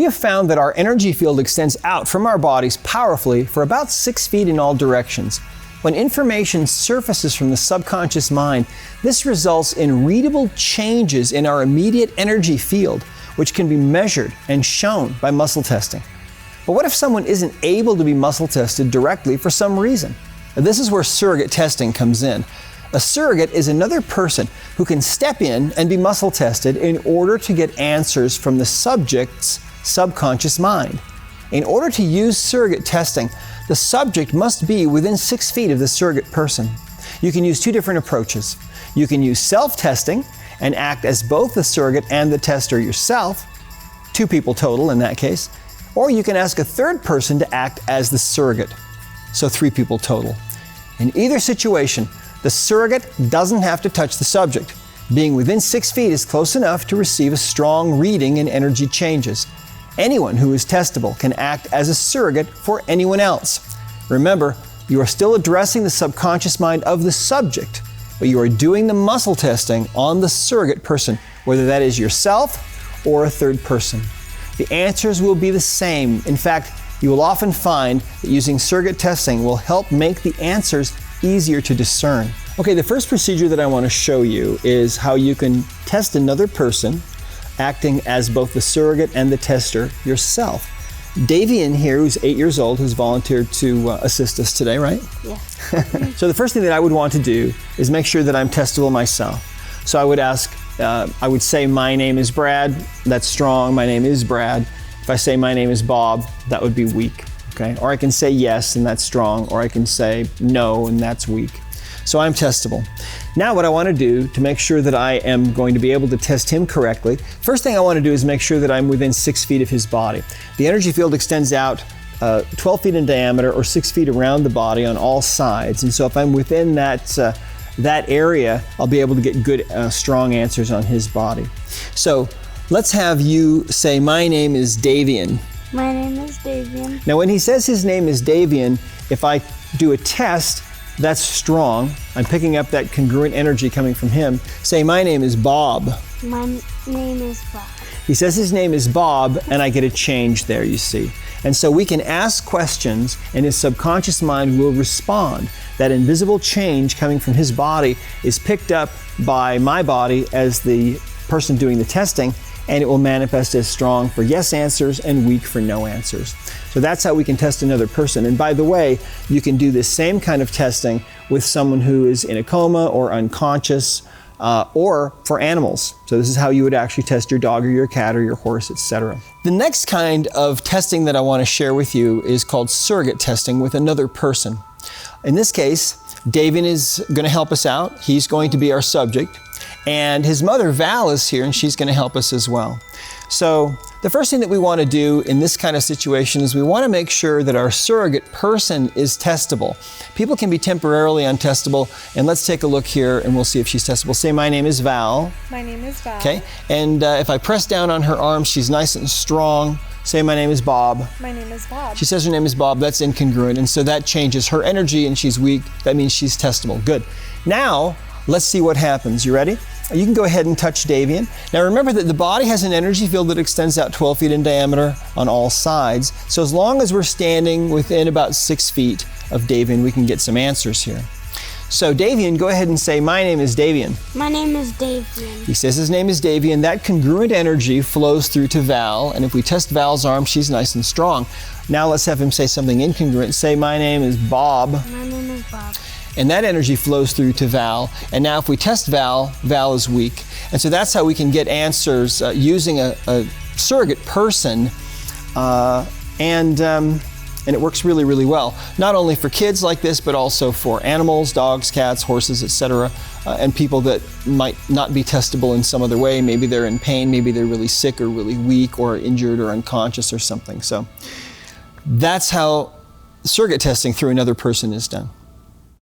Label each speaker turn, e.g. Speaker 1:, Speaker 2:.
Speaker 1: We have found that our energy field extends out from our bodies powerfully for about 6 feet in all directions. When information surfaces from the subconscious mind, this results in readable changes in our immediate energy field, which can be measured and shown by muscle testing. But what if someone isn't able to be muscle tested directly for some reason? This is where surrogate testing comes in. A surrogate is another person who can step in and be muscle tested in order to get answers from the subject's subconscious mind. In order to use surrogate testing, the subject must be within 6 feet of the surrogate person. You can use two different approaches. You can use self-testing and act as both the surrogate and the tester yourself, 2 people total in that case, or you can ask a third person to act as the surrogate, so 3 people total. In either situation, the surrogate doesn't have to touch the subject. Being within 6 feet is close enough to receive a strong reading in energy changes. Anyone who is testable can act as a surrogate for anyone else. Remember, you are still addressing the subconscious mind of the subject, but you are doing the muscle testing on the surrogate person, whether that is yourself or a third person. The answers will be the same. In fact, you will often find that using surrogate testing will help make the answers easier to discern. Okay, the first procedure that I want to show you is how you can test another person acting as both the surrogate and the tester yourself. Davian here, who's 8 years old, who's volunteered to assist us today, right?
Speaker 2: Yes.
Speaker 1: So the first thing that I would want to do is make sure that I'm testable myself. So I would ask, I would say my name is Brad, that's strong, my name is Brad. If I say my name is Bob, that would be weak, okay? Or I can say yes, and that's strong, or I can say no, and that's weak. So I'm testable. Now what I want to do to make sure that I am going to be able to test him correctly, first thing I want to do is make sure that I'm within 6 feet of his body. The energy field extends out 12 feet in diameter or 6 feet around the body on all sides. And so if I'm within that area, I'll be able to get good, strong answers on his body. So let's have you say, my name is Davian.
Speaker 2: My name is Davian.
Speaker 1: Now when he says his name is Davian, if I do a test, that's strong. I'm picking up that congruent energy coming from him. Say, my name is Bob.
Speaker 2: My name is Bob.
Speaker 1: He says his name is Bob, and I get a change there, you see. And so we can ask questions, and his subconscious mind will respond. That invisible change coming from his body is picked up by my body as the person doing the testing, and it will manifest as strong for yes answers and weak for no answers. So that's how we can test another person. And by the way, you can do this same kind of testing with someone who is in a coma or unconscious, or for animals. So this is how you would actually test your dog or your cat or your horse, etc. The next kind of testing that I want to share with you is called surrogate testing with another person. In this case, Davian is going to help us out. He's going to be our subject. And his mother, Val, is here, and she's going to help us as well. So the first thing that we want to do in this kind of situation is we want to make sure that our surrogate person is testable. People can be temporarily untestable, and let's take a look here and we'll see if she's testable. Say, my name is Val.
Speaker 3: My name is Val.
Speaker 1: Okay, and if I press down on her arm, she's nice and strong. Say, my name is Bob.
Speaker 3: My name is Bob.
Speaker 1: She says her name is Bob, that's incongruent, and so that changes her energy, and she's weak. That means she's testable. Good. Now, let's see what happens. You ready? You can go ahead and touch Davian. Now remember that the body has an energy field that extends out 12 feet in diameter on all sides. So as long as we're standing within about 6 feet of Davian, we can get some answers here. So Davian, go ahead and say, my name is Davian.
Speaker 2: My name is Davian.
Speaker 1: He says his name is Davian. That congruent energy flows through to Val, and if we test Val's arm, she's nice and strong. Now let's have him say something incongruent. Say, my name is Bob.
Speaker 2: My name is Bob.
Speaker 1: And that energy flows through to Val. And now if we test Val, Val is weak. And so that's how we can get answers using a surrogate person. And it works really, really well. Not only for kids like this, but also for animals, dogs, cats, horses, etc. And people that might not be testable in some other way. Maybe they're in pain, maybe they're really sick or really weak or injured or unconscious or something. So that's how surrogate testing through another person is done.